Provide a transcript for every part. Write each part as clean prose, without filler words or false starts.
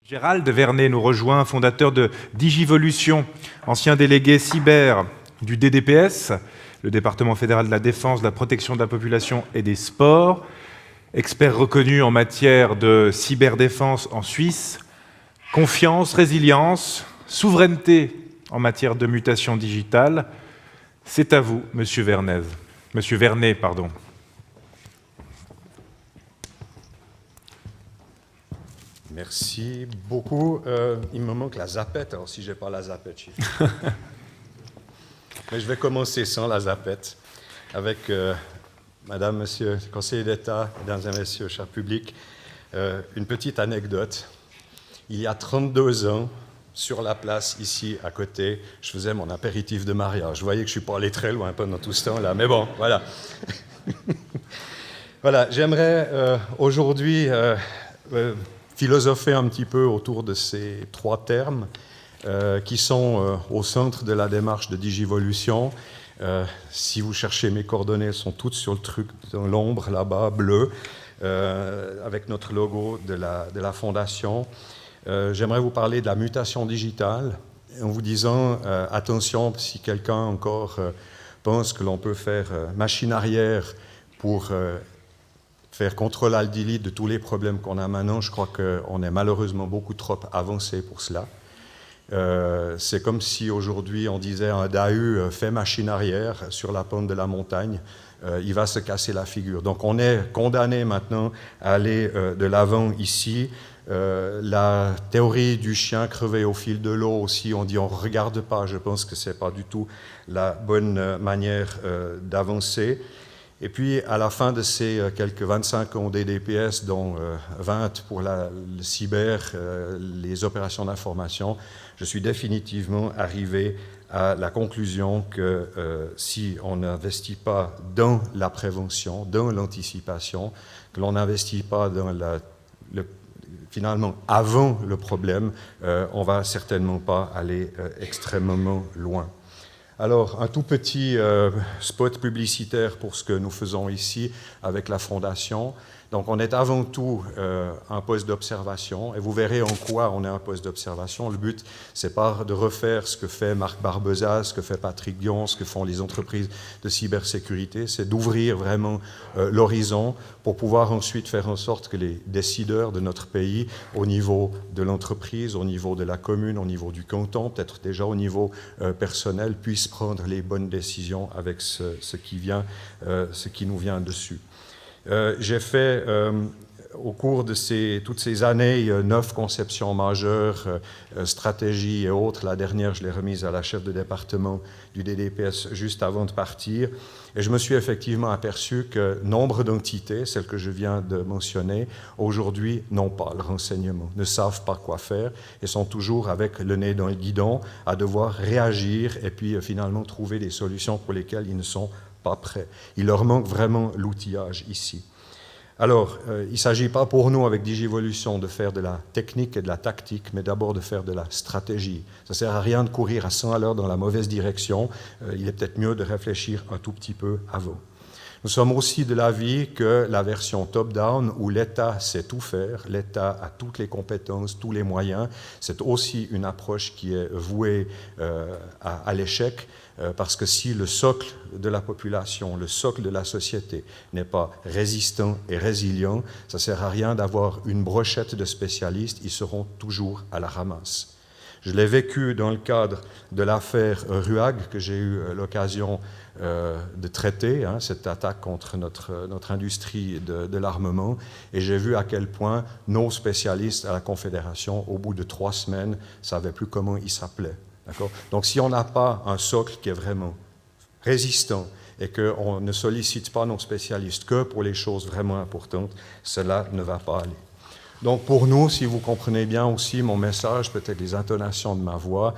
Gérald Vernet nous rejoint, fondateur de Digivolution, ancien délégué cyber du DDPS, le département fédéral de la défense, de la protection de la population et des sports, expert reconnu en matière de cyberdéfense en Suisse, confiance, résilience, souveraineté en matière de mutation digitale. C'est à vous, Monsieur Vernet. Merci beaucoup. Il me manque la zapette, alors si je n'ai pas la zapette, mais je vais commencer sans la zapette, avec Madame, Monsieur, conseiller d'État, Mesdames et Messieurs, cher public, une petite anecdote. Il y a 32 ans, sur la place, ici, à côté, je faisais mon apéritif de mariage. Vous voyez que je ne suis pas allé très loin pendant tout ce temps-là, mais bon, voilà. Voilà, j'aimerais aujourd'hui philosopher un petit peu autour de ces trois termes qui sont au centre de la démarche de Digivolution. Si vous cherchez mes coordonnées, elles sont toutes sur le truc dans l'ombre, là-bas, bleu, avec notre logo de la Fondation. J'aimerais vous parler de la mutation digitale, en vous disant, attention, si quelqu'un encore pense que l'on peut faire machine arrière pour faire Ctrl-Alt-Delete de tous les problèmes qu'on a maintenant, je crois qu'on est malheureusement beaucoup trop avancé pour cela. C'est comme si aujourd'hui on disait à un Dahu fait machine arrière sur la pente de la montagne, il va se casser la figure. Donc on est condamné maintenant à aller de l'avant ici. La théorie du chien crevé au fil de l'eau aussi, on dit on ne regarde pas, je pense que ce n'est pas du tout la bonne manière d'avancer. Et puis, à la fin de ces quelques 25 ans DDPS, dont 20 pour le cyber, les opérations d'information, je suis définitivement arrivé à la conclusion que si on n'investit pas dans la prévention, dans l'anticipation, que l'on n'investit pas dans finalement avant le problème, on ne va certainement pas aller extrêmement loin. Alors, un tout petit spot publicitaire pour ce que nous faisons ici avec la Fondation. Donc, on est avant tout un poste d'observation, et vous verrez en quoi on est un poste d'observation. Le but, c'est pas de refaire ce que fait Marc Barbezat, ce que fait Patrick Dion, ce que font les entreprises de cybersécurité, c'est d'ouvrir vraiment l'horizon pour pouvoir ensuite faire en sorte que les décideurs de notre pays, au niveau de l'entreprise, au niveau de la commune, au niveau du canton, peut-être déjà au niveau personnel, puissent prendre les bonnes décisions avec ce qui nous vient dessus. J'ai fait, au cours de toutes ces années, 9 conceptions majeures, stratégies et autres. La dernière, je l'ai remise à la chef de département du DDPS juste avant de partir. Et je me suis effectivement aperçu que nombre d'entités, celles que je viens de mentionner, aujourd'hui n'ont pas le renseignement, ne savent pas quoi faire et sont toujours avec le nez dans le guidon à devoir réagir et puis finalement trouver des solutions pour lesquelles ils ne sont pas prêts. Il leur manque vraiment l'outillage ici. Alors, il ne s'agit pas pour nous, avec Digivolution, de faire de la technique et de la tactique, mais d'abord de faire de la stratégie. Ça ne sert à rien de courir à 100 à l'heure dans la mauvaise direction. Il est peut-être mieux de réfléchir un tout petit peu avant. Nous sommes aussi de l'avis que la version top-down, où l'État sait tout faire, l'État a toutes les compétences, tous les moyens, c'est aussi une approche qui est vouée à l'échec, parce que si le socle de la population, le socle de la société n'est pas résistant et résilient, ça ne sert à rien d'avoir une brochette de spécialistes, ils seront toujours à la ramasse. Je l'ai vécu dans le cadre de l'affaire RUAG, que j'ai eu l'occasion de traiter, cette attaque contre notre industrie de l'armement, et j'ai vu à quel point nos spécialistes à la Confédération, au bout de 3 semaines, ne savaient plus comment ils s'appelaient. Donc si on n'a pas un socle qui est vraiment résistant et qu'on ne sollicite pas nos spécialistes que pour les choses vraiment importantes, cela ne va pas aller. Donc pour nous, si vous comprenez bien aussi mon message, peut-être les intonations de ma voix,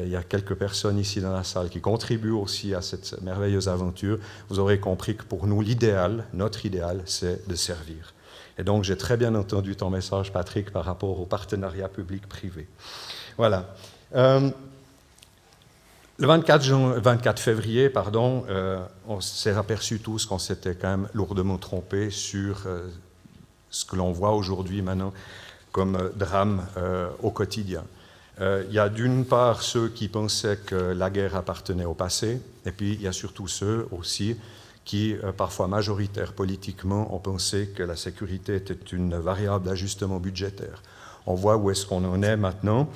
il y a quelques personnes ici dans la salle qui contribuent aussi à cette merveilleuse aventure, vous aurez compris que pour nous, l'idéal, notre idéal, c'est de servir. Et donc j'ai très bien entendu ton message, Patrick, par rapport au partenariat public-privé. Voilà. Le 24 février, on s'est aperçu tous qu'on s'était quand même lourdement trompé sur ce que l'on voit aujourd'hui maintenant comme drame au quotidien. Il y a d'une part ceux qui pensaient que la guerre appartenait au passé, et puis il y a surtout ceux aussi qui, parfois majoritaires politiquement, ont pensé que la sécurité était une variable d'ajustement budgétaire. On voit où est-ce qu'on en est maintenant,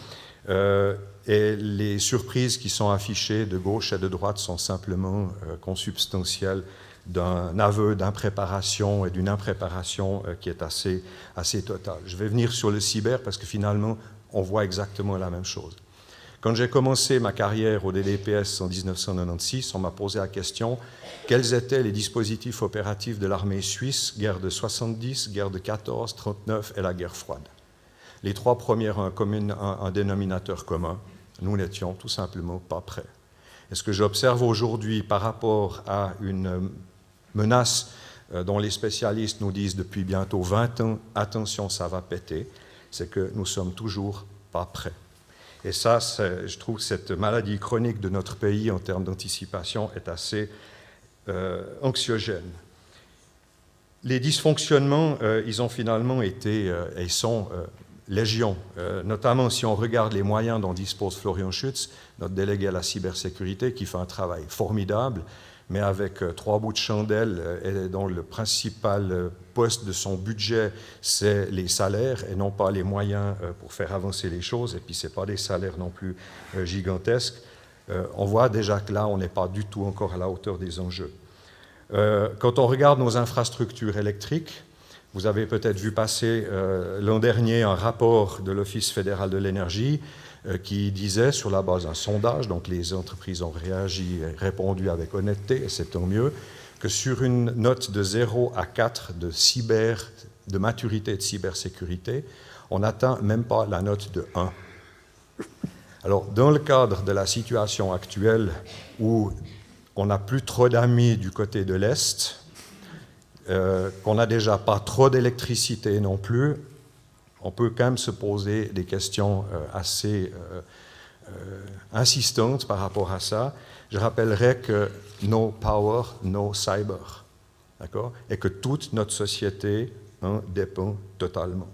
et les surprises qui sont affichées de gauche et de droite sont simplement consubstantielles d'un aveu d'impréparation et d'une impréparation qui est assez totale. Je vais venir sur le cyber parce que finalement, on voit exactement la même chose. Quand j'ai commencé ma carrière au DDPS en 1996, on m'a posé la question quels étaient les dispositifs opératifs de l'armée suisse, guerre de 70, guerre de 14, 39 et la guerre froide. Les trois premières ont un dénominateur commun. Nous n'étions tout simplement pas prêts. Et ce que j'observe aujourd'hui par rapport à une menace dont les spécialistes nous disent depuis bientôt 20 ans, attention, ça va péter, c'est que nous ne sommes toujours pas prêts. Et ça, je trouve que cette maladie chronique de notre pays en termes d'anticipation est assez anxiogène. Les dysfonctionnements, ils ont finalement été et sont légion, notamment si on regarde les moyens dont dispose Florian Schütz, notre délégué à la cybersécurité, qui fait un travail formidable, mais avec 3 bouts de chandelle et dont le principal poste de son budget, c'est les salaires et non pas les moyens pour faire avancer les choses, et puis ce n'est pas des salaires non plus gigantesques. On voit déjà que là, on n'est pas du tout encore à la hauteur des enjeux. Quand on regarde nos infrastructures électriques, vous avez peut-être vu passer l'an dernier un rapport de l'Office fédéral de l'énergie qui disait, sur la base d'un sondage, donc les entreprises ont réagi et répondu avec honnêteté, et c'est tant mieux, que sur une note de 0 à 4 de maturité de cybersécurité, on n'atteint même pas la note de 1. Alors, dans le cadre de la situation actuelle où on n'a plus trop d'amis du côté de l'Est, qu'on n'a déjà pas trop d'électricité non plus, on peut quand même se poser des questions assez insistantes par rapport à ça. Je rappellerai que no power, no cyber, d'accord, et que toute notre société dépend totalement.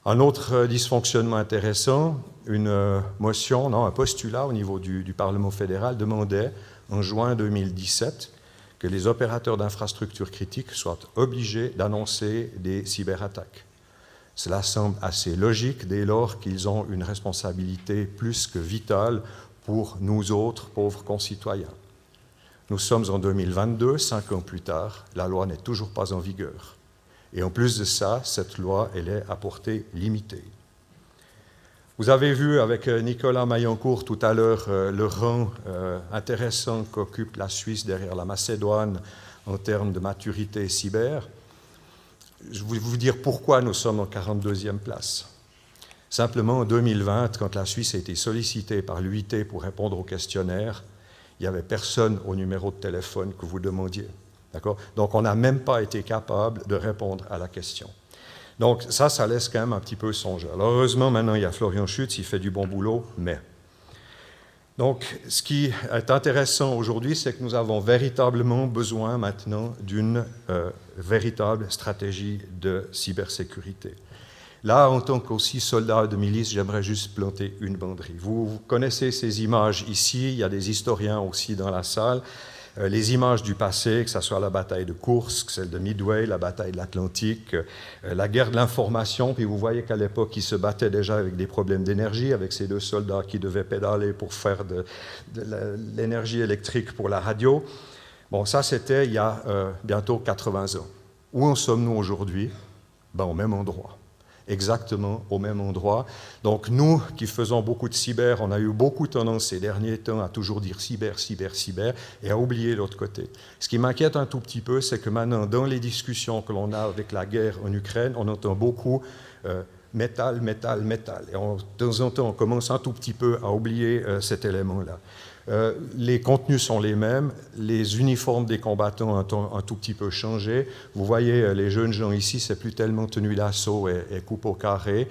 Un autre dysfonctionnement intéressant, une motion, un postulat au niveau du Parlement fédéral demandait en juin 2017 que les opérateurs d'infrastructures critiques soient obligés d'annoncer des cyberattaques. Cela semble assez logique dès lors qu'ils ont une responsabilité plus que vitale pour nous autres pauvres concitoyens. Nous sommes en 2022, 5 ans plus tard, la loi n'est toujours pas en vigueur. Et en plus de ça, cette loi, elle est à portée limitée. Vous avez vu avec Nicolas Maillancourt tout à l'heure le rang intéressant qu'occupe la Suisse derrière la Macédoine en termes de maturité cyber. Je vais vous dire pourquoi nous sommes en 42e place. Simplement, en 2020, quand la Suisse a été sollicitée par l'UIT pour répondre au questionnaire, il n'y avait personne au numéro de téléphone que vous demandiez. D'accord ? Donc, on n'a même pas été capable de répondre à la question. Donc, ça laisse quand même un petit peu songer. Alors, heureusement, maintenant, il y a Florian Schütz, il fait du bon boulot, mais... Donc, ce qui est intéressant aujourd'hui, c'est que nous avons véritablement besoin maintenant d'une véritable stratégie de cybersécurité. Là, en tant qu'aussi soldat de milice, j'aimerais juste planter une banderille. Vous connaissez ces images ici, il y a des historiens aussi dans la salle. Les images du passé, que ce soit la bataille de Kursk, celle de Midway, la bataille de l'Atlantique, la guerre de l'information, puis vous voyez qu'à l'époque, ils se battaient déjà avec des problèmes d'énergie, avec ces 2 soldats qui devaient pédaler pour faire de l'énergie électrique pour la radio. Bon, ça, c'était il y a bientôt 80 ans. Où en sommes-nous aujourd'hui ? Au même endroit. Exactement au même endroit. Donc nous, qui faisons beaucoup de cyber, on a eu beaucoup tendance ces derniers temps à toujours dire cyber, cyber, cyber, et à oublier l'autre côté. Ce qui m'inquiète un tout petit peu, c'est que maintenant, dans les discussions que l'on a avec la guerre en Ukraine, on entend beaucoup métal, métal, métal. Et de temps en temps, on commence un tout petit peu à oublier cet élément-là. Les contenus sont les mêmes, les uniformes des combattants ont un tout petit peu changé. Vous voyez, les jeunes gens ici, c'est plus tellement tenue d'assaut et coupe au carré,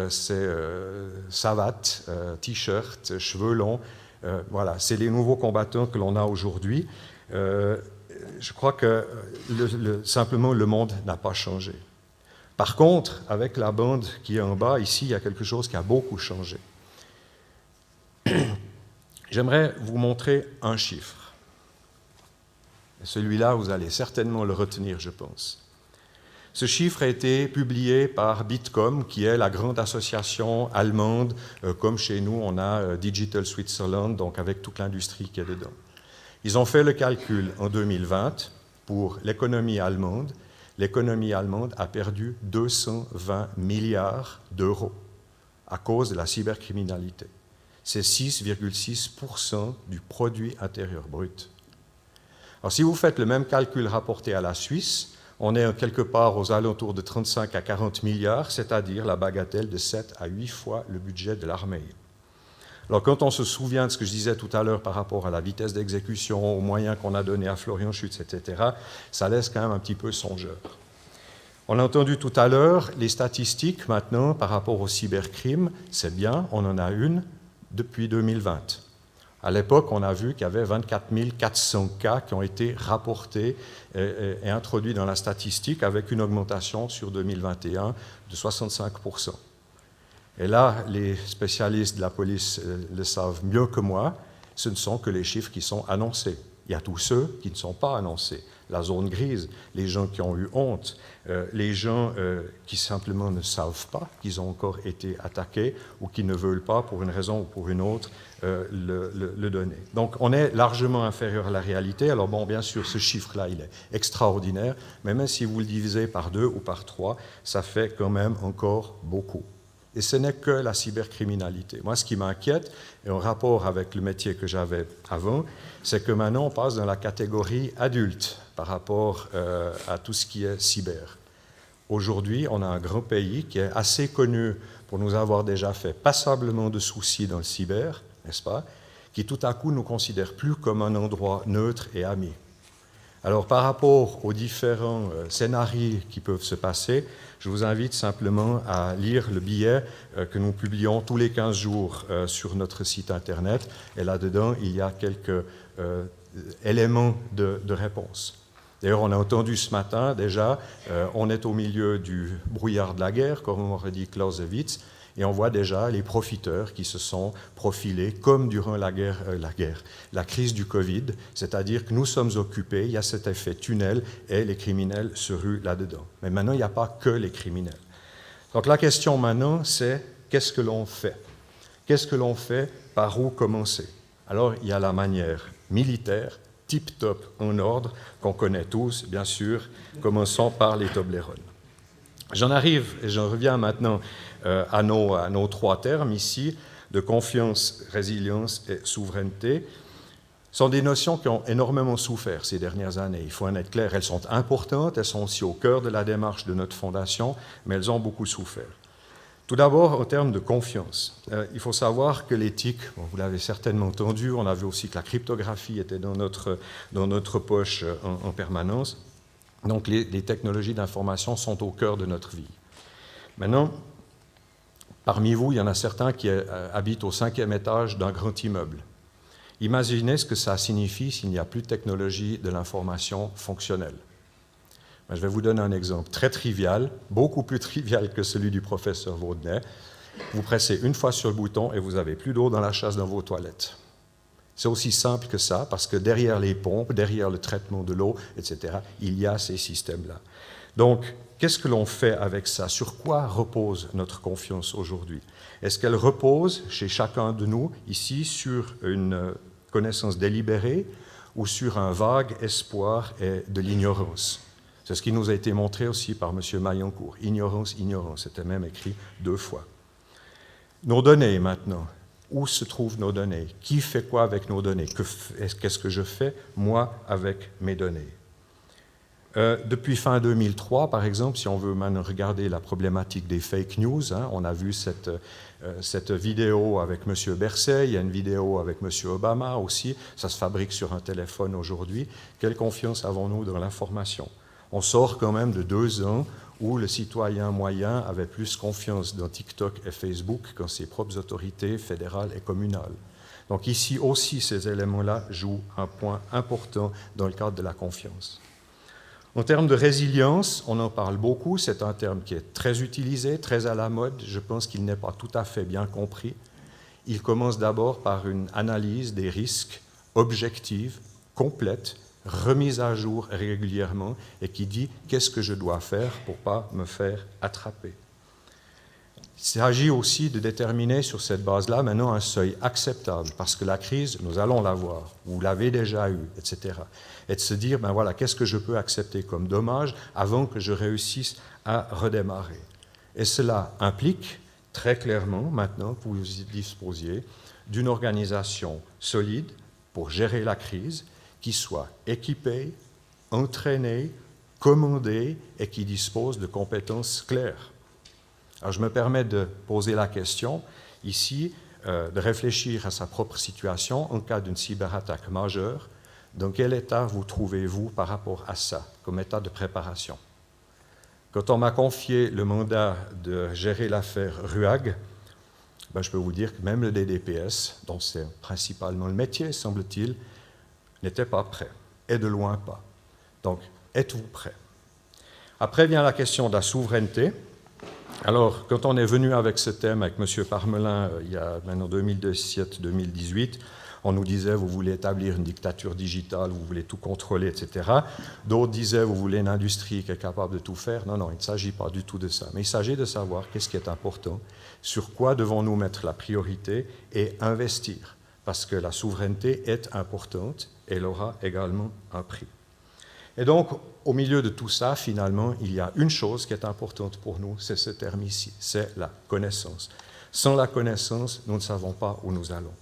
c'est savate, t-shirt, cheveux longs. Voilà, c'est les nouveaux combattants que l'on a aujourd'hui. Je crois que simplement le monde n'a pas changé. Par contre, avec la bande qui est en bas, ici, il y a quelque chose qui a beaucoup changé. J'aimerais vous montrer un chiffre. Celui-là, vous allez certainement le retenir, je pense. Ce chiffre a été publié par Bitkom, qui est la grande association allemande, comme chez nous, on a Digital Switzerland, donc avec toute l'industrie qui est dedans. Ils ont fait le calcul en 2020 pour l'économie allemande. L'économie allemande a perdu 220 milliards d'euros à cause de la cybercriminalité. C'est 6,6% du produit intérieur brut. Alors, si vous faites le même calcul rapporté à la Suisse, on est quelque part aux alentours de 35 à 40 milliards, c'est-à-dire la bagatelle de 7 à 8 fois le budget de l'armée. Alors, quand on se souvient de ce que je disais tout à l'heure par rapport à la vitesse d'exécution, aux moyens qu'on a donnés à Florian Schütz, etc., ça laisse quand même un petit peu songeur. On a entendu tout à l'heure les statistiques maintenant par rapport au cybercrime, c'est bien, on en a une depuis 2020. À l'époque, on a vu qu'il y avait 24 400 cas qui ont été rapportés et introduits dans la statistique avec une augmentation sur 2021 de 65%. Et là, les spécialistes de la police le savent mieux que moi, ce ne sont que les chiffres qui sont annoncés. Il y a tous ceux qui ne sont pas annoncés. La zone grise, les gens qui ont eu honte, les gens qui simplement ne savent pas qu'ils ont encore été attaqués ou qui ne veulent pas, pour une raison ou pour une autre, le donner. Donc on est largement inférieur à la réalité. Alors bon, bien sûr, ce chiffre-là, il est extraordinaire, mais même si vous le divisez par 2 ou par 3, ça fait quand même encore beaucoup. Et ce n'est que la cybercriminalité. Moi, ce qui m'inquiète, et en rapport avec le métier que j'avais avant, c'est que maintenant, on passe dans la catégorie adulte par rapport à tout ce qui est cyber. Aujourd'hui, on a un grand pays qui est assez connu pour nous avoir déjà fait passablement de soucis dans le cyber, n'est-ce pas, qui tout à coup nous considère plus comme un endroit neutre et ami. Alors, par rapport aux différents scénarios qui peuvent se passer, je vous invite simplement à lire le billet que nous publions tous les 15 jours sur notre site Internet. Et là-dedans, il y a quelques éléments de réponse. D'ailleurs, on a entendu ce matin déjà, on est au milieu du brouillard de la guerre, comme aurait dit Clausewitz, et on voit déjà les profiteurs qui se sont profilés, comme durant la crise du Covid, c'est-à-dire que nous sommes occupés, il y a cet effet tunnel, et les criminels se ruent là-dedans. Mais maintenant, il n'y a pas que les criminels. Donc la question maintenant, c'est qu'est-ce que l'on fait? Qu'est-ce que l'on fait? Par où commencer? Alors, il y a la manière militaire, tip-top, en ordre, qu'on connaît tous, bien sûr, commençons par les Toblerones. J'en arrive et j'en reviens maintenant à nos 3 termes ici, de confiance, résilience et souveraineté. Ce sont des notions qui ont énormément souffert ces dernières années. Il faut en être clair, elles sont importantes, elles sont aussi au cœur de la démarche de notre fondation, mais elles ont beaucoup souffert. Tout d'abord, en termes de confiance, il faut savoir que l'éthique, bon, vous l'avez certainement entendu, on a vu aussi que la cryptographie était dans notre poche en permanence. Donc les technologies d'information sont au cœur de notre vie. Maintenant, parmi vous, il y en a certains qui habitent au 5e étage d'un grand immeuble. Imaginez ce que ça signifie s'il n'y a plus de technologie de l'information fonctionnelle. Je vais vous donner un exemple très trivial, beaucoup plus trivial que celui du professeur Vaudnet. Vous pressez une fois sur le bouton et vous n'avez plus d'eau dans la chasse dans vos toilettes. C'est aussi simple que ça, parce que derrière les pompes, derrière le traitement de l'eau, etc., il y a ces systèmes-là. Donc, qu'est-ce que l'on fait avec ça? Sur quoi repose notre confiance aujourd'hui? Est-ce qu'elle repose chez chacun de nous, ici, sur une connaissance délibérée ou sur un vague espoir et de l'ignorance? C'est ce qui nous a été montré aussi par M. Maillancourt. Ignorance, ignorance, c'était même écrit 2 fois. Nos données, maintenant. Où se trouvent nos données? Qui fait quoi avec nos données? Qu'est-ce que je fais, moi, avec mes données? Depuis fin 2003, par exemple, si on veut maintenant regarder la problématique des fake news, on a vu cette vidéo avec M. Berset, il y a une vidéo avec M. Obama aussi, ça se fabrique sur un téléphone aujourd'hui. Quelle confiance avons-nous dans l'information? On sort quand même de 2 ans où le citoyen moyen avait plus confiance dans TikTok et Facebook qu'en ses propres autorités fédérales et communales. Donc ici aussi, ces éléments-là jouent un point important dans le cadre de la confiance. En termes de résilience, on en parle beaucoup, c'est un terme qui est très utilisé, très à la mode, je pense qu'il n'est pas tout à fait bien compris. Il commence d'abord par une analyse des risques objective, complète, remise à jour régulièrement et qui dit qu'est-ce que je dois faire pour ne pas me faire attraper. Il s'agit aussi de déterminer sur cette base-là maintenant un seuil acceptable, parce que la crise, nous allons l'avoir, vous l'avez déjà eue, etc. Et de se dire, ben voilà, qu'est-ce que je peux accepter comme dommage avant que je réussisse à redémarrer. Et cela implique très clairement maintenant que vous disposiez d'une organisation solide pour gérer la crise, qui soit équipée, entraînée, commandée et qui dispose de compétences claires. Alors je me permets de poser la question ici, de réfléchir à sa propre situation en cas d'une cyberattaque majeure. Dans quel état vous trouvez-vous par rapport à ça, comme état de préparation? Quand on m'a confié le mandat de gérer l'affaire RUAG, ben je peux vous dire que même le DDPS, dont c'est principalement le métier, semble-t-il, n'était pas prêt, et de loin pas. Donc, êtes-vous prêt? Après vient la question de la souveraineté. Alors, quand on est venu avec ce thème avec M. Parmelin, il y a maintenant 2017-2018, on nous disait, vous voulez établir une dictature digitale, vous voulez tout contrôler, etc. D'autres disaient, vous voulez une industrie qui est capable de tout faire. Non, non, il ne s'agit pas du tout de ça. Mais il s'agit de savoir qu'est-ce qui est important, sur quoi devons-nous mettre la priorité et investir. Parce que la souveraineté est importante et elle aura également un prix. Et donc, au milieu de tout ça, finalement, il y a une chose qui est importante pour nous, c'est ce terme ici, c'est la connaissance. Sans la connaissance, nous ne savons pas où nous allons.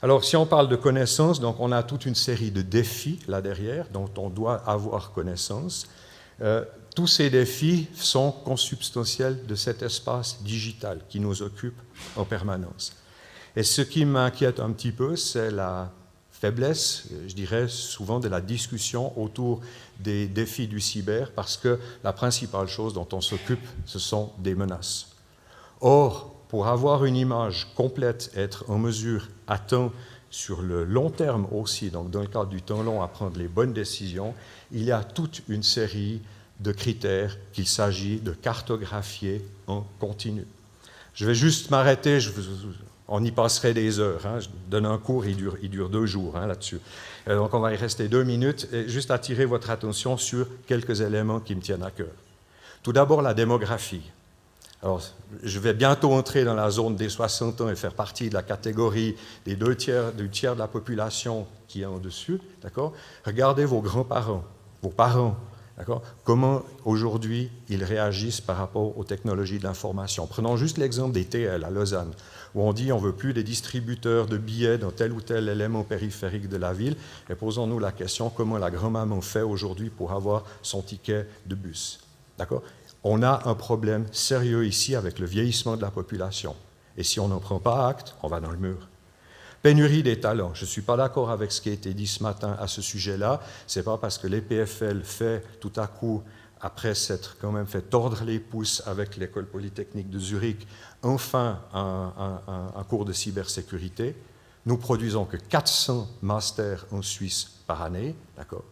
Alors, si on parle de connaissance, donc on a toute une série de défis là derrière, dont on doit avoir connaissance. Tous ces défis sont consubstantiels de cet espace digital qui nous occupe en permanence. Et ce qui m'inquiète un petit peu, c'est la faiblesse, je dirais souvent, de la discussion autour des défis du cyber, parce que la principale chose dont on s'occupe, ce sont des menaces. Or, pour avoir une image complète, être en mesure à temps, sur le long terme aussi, donc dans le cadre du temps long, à prendre les bonnes décisions, il y a toute une série de critères qu'il s'agit de cartographier en continu. Je vais juste m'arrêter, on y passerait des heures. Hein. Je donne un cours, il dure 2 jours hein, là-dessus. Donc on va y rester 2 minutes et juste attirer votre attention sur quelques éléments qui me tiennent à cœur. Tout d'abord, la démographie. Alors, je vais bientôt entrer dans la zone des 60 ans et faire partie de la catégorie des du tiers de la population qui est en dessus. D'accord ? Regardez vos grands-parents, vos parents. D'accord ? Comment aujourd'hui ils réagissent par rapport aux technologies de l'information. Prenons juste l'exemple des TL à Lausanne, où on dit on ne veut plus des distributeurs de billets dans tel ou tel élément périphérique de la ville, et posons-nous la question comment la grand-maman fait aujourd'hui pour avoir son ticket de bus. D'accord ? On a un problème sérieux ici avec le vieillissement de la population, et si on n'en prend pas acte, on va dans le mur. Pénurie des talents. Je ne suis pas d'accord avec ce qui a été dit ce matin à ce sujet-là. Ce n'est pas parce que l'EPFL fait tout à coup, après s'être quand même fait tordre les pouces avec l'École polytechnique de Zurich, enfin un cours de cybersécurité. Nous produisons que 400 masters en Suisse par année, d'accord ?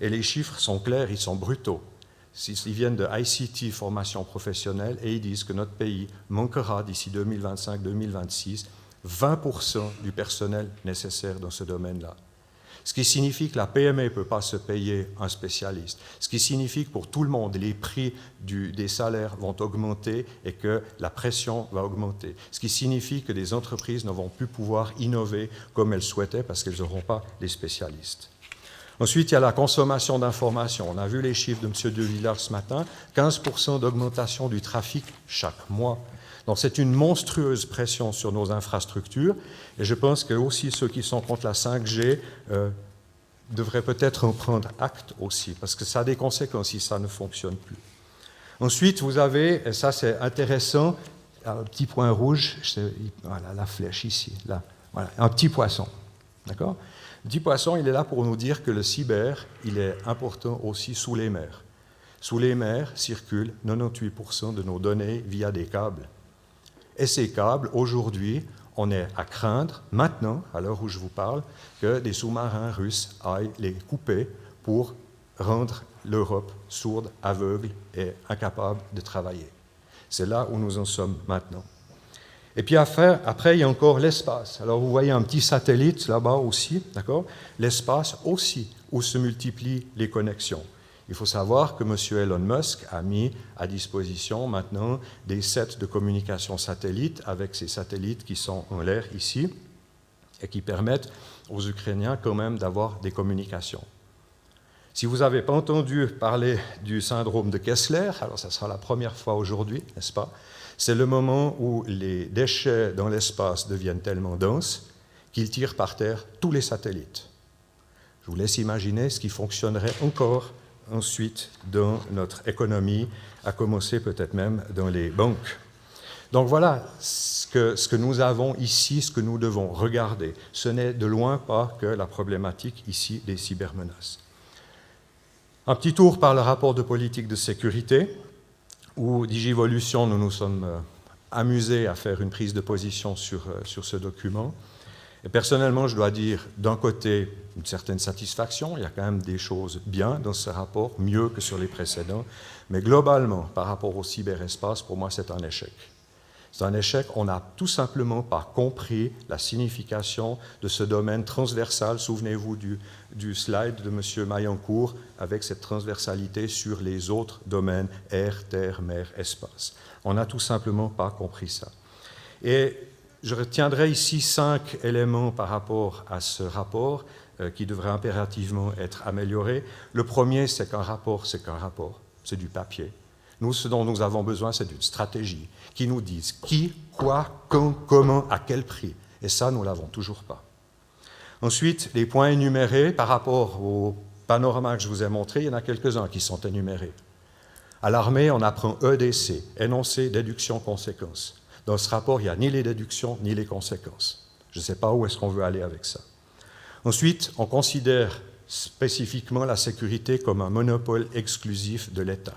Et les chiffres sont clairs, ils sont brutaux. Ils viennent de ICT, formation professionnelle, et ils disent que notre pays manquera d'ici 2025-2026 20% du personnel nécessaire dans ce domaine-là. Ce qui signifie que la PME ne peut pas se payer un spécialiste. Ce qui signifie que pour tout le monde, les prix des salaires vont augmenter et que la pression va augmenter. Ce qui signifie que des entreprises ne vont plus pouvoir innover comme elles souhaitaient parce qu'elles n'auront pas les spécialistes. Ensuite, il y a la consommation d'informations. On a vu les chiffres de M. De Villard ce matin, 15% d'augmentation du trafic chaque mois. Donc c'est une monstrueuse pression sur nos infrastructures, et je pense que aussi ceux qui sont contre la 5G devraient peut-être en prendre acte aussi, parce que ça a des conséquences si ça ne fonctionne plus. Ensuite, vous avez, et ça c'est intéressant, un petit point rouge, voilà la flèche ici, là, voilà, un petit poisson, d'accord ? Le petit poisson, il est là pour nous dire que le cyber, il est important aussi sous les mers. Sous les mers circulent 98% de nos données via des câbles. Et ces câbles, aujourd'hui, on est à craindre, maintenant, à l'heure où je vous parle, que des sous-marins russes aillent les couper pour rendre l'Europe sourde, aveugle et incapable de travailler. C'est là où nous en sommes maintenant. Et puis après, il y a encore l'espace. Alors vous voyez un petit satellite là-bas aussi, d'accord? L'espace aussi, où se multiplient les connexions. Il faut savoir que M. Elon Musk a mis à disposition maintenant des sets de communication satellites avec ces satellites qui sont en l'air ici et qui permettent aux Ukrainiens quand même d'avoir des communications. Si vous n'avez pas entendu parler du syndrome de Kessler, alors ça sera la première fois aujourd'hui, n'est-ce pas? C'est le moment où les déchets dans l'espace deviennent tellement denses qu'ils tirent par terre tous les satellites. Je vous laisse imaginer ce qui fonctionnerait encore ensuite dans notre économie, à commencer peut-être même dans les banques. Donc voilà ce que nous avons ici, ce que nous devons regarder. Ce n'est de loin pas que la problématique ici des cybermenaces. Un petit tour par le rapport de politique de sécurité, où Digivolution, nous nous sommes amusés à faire une prise de position sur ce document. Et personnellement, je dois dire, d'un côté, une certaine satisfaction, il y a quand même des choses bien dans ce rapport, mieux que sur les précédents, mais globalement, par rapport au cyberespace, pour moi, c'est un échec. C'est un échec, on n'a tout simplement pas compris la signification de ce domaine transversal. Souvenez-vous du slide de M. Maillancourt avec cette transversalité sur les autres domaines, air, terre, mer, espace. On n'a tout simplement pas compris ça. Et je retiendrai ici 5 éléments par rapport à ce rapport qui devraient impérativement être améliorés. Le premier, c'est qu'un rapport, c'est du papier. Nous, ce dont nous avons besoin, c'est d'une stratégie qui nous dise qui, quoi, quand, comment, à quel prix. Et ça, nous ne l'avons toujours pas. Ensuite, les points énumérés par rapport au panorama que je vous ai montré, il y en a quelques-uns qui sont énumérés. À l'armée, on apprend EDC, énoncé, déduction, conséquence. Dans ce rapport, il n'y a ni les déductions ni les conséquences. Je ne sais pas où est-ce qu'on veut aller avec ça. Ensuite, on considère spécifiquement la sécurité comme un monopole exclusif de l'État.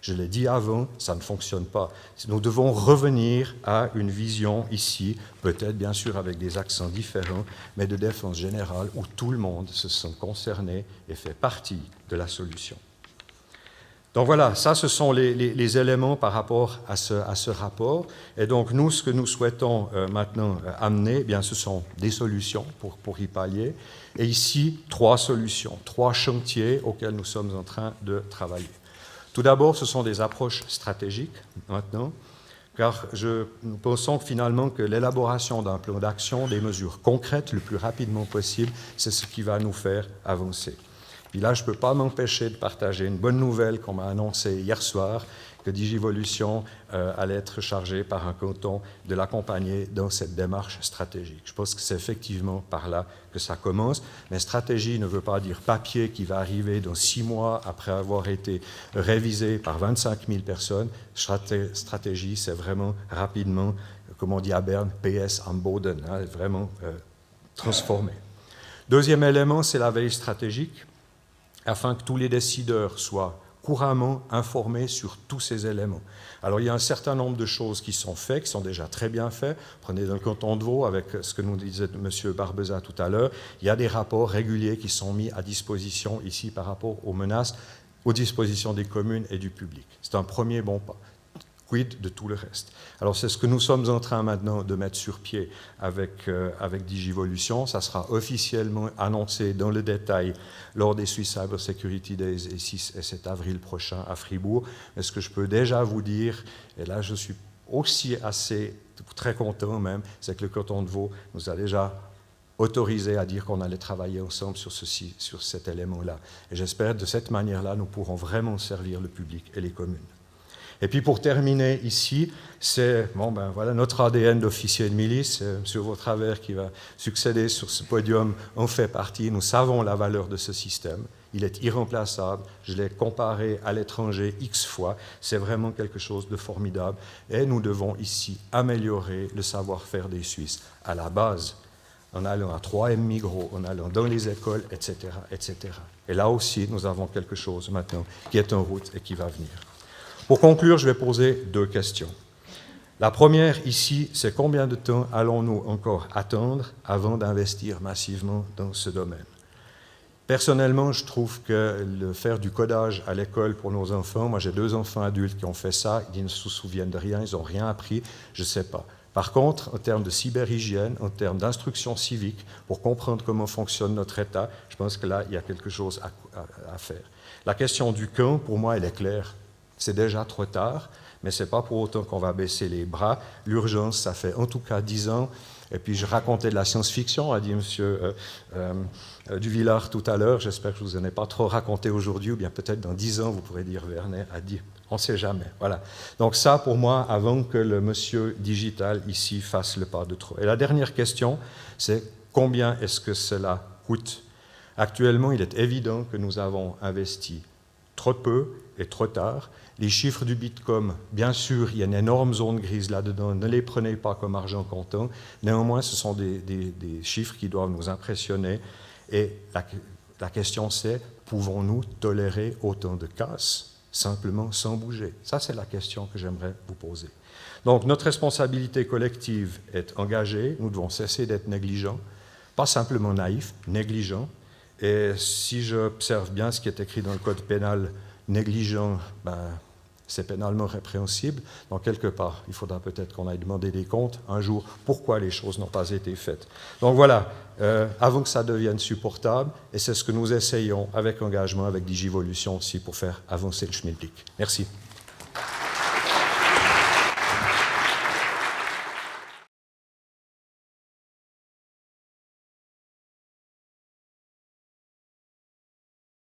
Je l'ai dit avant, ça ne fonctionne pas. Nous devons revenir à une vision ici, peut-être bien sûr avec des accents différents, mais de défense générale où tout le monde se sent concerné et fait partie de la solution. Donc voilà, ça ce sont les éléments par rapport à ce rapport. Et donc nous, ce que nous souhaitons maintenant amener, eh bien, ce sont des solutions pour y pallier. Et ici, 3 solutions, 3 chantiers auxquels nous sommes en train de travailler. Tout d'abord, ce sont des approches stratégiques maintenant, car nous pensons finalement que l'élaboration d'un plan d'action, des mesures concrètes le plus rapidement possible, c'est ce qui va nous faire avancer. Puis là, je ne peux pas m'empêcher de partager une bonne nouvelle qu'on m'a annoncée hier soir, que Digivolution allait être chargée par un canton de l'accompagner dans cette démarche stratégique. Je pense que c'est effectivement par là que ça commence, mais stratégie ne veut pas dire papier qui va arriver dans 6 mois après avoir été révisé par 25 000 personnes. Stratégie, c'est vraiment rapidement, comme on dit à Berne, PS am Boden, hein, vraiment transformé. Deuxième élément, c'est la veille stratégique, afin que tous les décideurs soient couramment informés sur tous ces éléments. Alors il y a un certain nombre de choses qui sont faites, qui sont déjà très bien faites. Prenez dans le canton de Vaud, avec ce que nous disait M. Barbeza tout à l'heure, il y a des rapports réguliers qui sont mis à disposition ici par rapport aux menaces, aux dispositions des communes et du public. C'est un premier bon pas. Quid de tout le reste? Alors c'est ce que nous sommes en train maintenant de mettre sur pied avec Digivolution. Ça sera officiellement annoncé dans le détail lors des Swiss Cyber Security Days et 6 et 7 avril prochain à Fribourg. Mais ce que je peux déjà vous dire, et là je suis aussi très content même, c'est que le canton de Vaud nous a déjà autorisé à dire qu'on allait travailler ensemble sur cet élément-là. Et j'espère que de cette manière-là, nous pourrons vraiment servir le public et les communes. Et puis pour terminer ici, c'est voilà, notre ADN d'officier de milice. M. Vautravers qui va succéder sur ce podium en fait partie. Nous savons la valeur de ce système. Il est irremplaçable. Je l'ai comparé à l'étranger X fois. C'est vraiment quelque chose de formidable. Et nous devons ici améliorer le savoir-faire des Suisses à la base, en allant à 3M Migros, en allant dans les écoles, etc., etc. Et là aussi, nous avons quelque chose maintenant qui est en route et qui va venir. Pour conclure, je vais poser 2 questions. La première ici, c'est combien de temps allons-nous encore attendre avant d'investir massivement dans ce domaine? Personnellement, je trouve que faire du codage à l'école pour nos enfants, moi j'ai 2 enfants adultes qui ont fait ça, ils ne se souviennent de rien, ils n'ont rien appris, je ne sais pas. Par contre, en termes de cyberhygiène, en termes d'instruction civique, pour comprendre comment fonctionne notre État, je pense que là, il y a quelque chose à faire. La question du quand, pour moi, elle est claire. C'est déjà trop tard, mais ce n'est pas pour autant qu'on va baisser les bras. L'urgence, ça fait en tout cas 10 ans. Et puis je racontais de la science-fiction, a dit M. Duvillard tout à l'heure. J'espère que je ne vous en ai pas trop raconté aujourd'hui, ou bien peut-être dans 10 ans, vous pourrez dire Vernet a dit. On ne sait jamais. Voilà. Donc ça, pour moi, avant que le monsieur digital ici fasse le pas de trop. Et la dernière question, c'est combien est-ce que cela coûte? Actuellement, il est évident que nous avons investi trop peu et trop tard. Les chiffres du Bitcoin, bien sûr, il y a une énorme zone grise là-dedans, ne les prenez pas comme argent comptant. Néanmoins, ce sont des chiffres qui doivent nous impressionner. Et la question c'est, pouvons-nous tolérer autant de casse simplement sans bouger? Ça, c'est la question que j'aimerais vous poser. Donc, notre responsabilité collective est engagée. Nous devons cesser d'être négligents, pas simplement naïfs, négligents. Et si j'observe bien ce qui est écrit dans le code pénal, négligent, c'est pénalement répréhensible. Donc, quelque part, il faudra peut-être qu'on aille demander des comptes un jour pourquoi les choses n'ont pas été faites. Donc voilà, avant que ça devienne supportable, et c'est ce que nous essayons avec engagement, avec Digivolution aussi, pour faire avancer le schmilblick. Merci.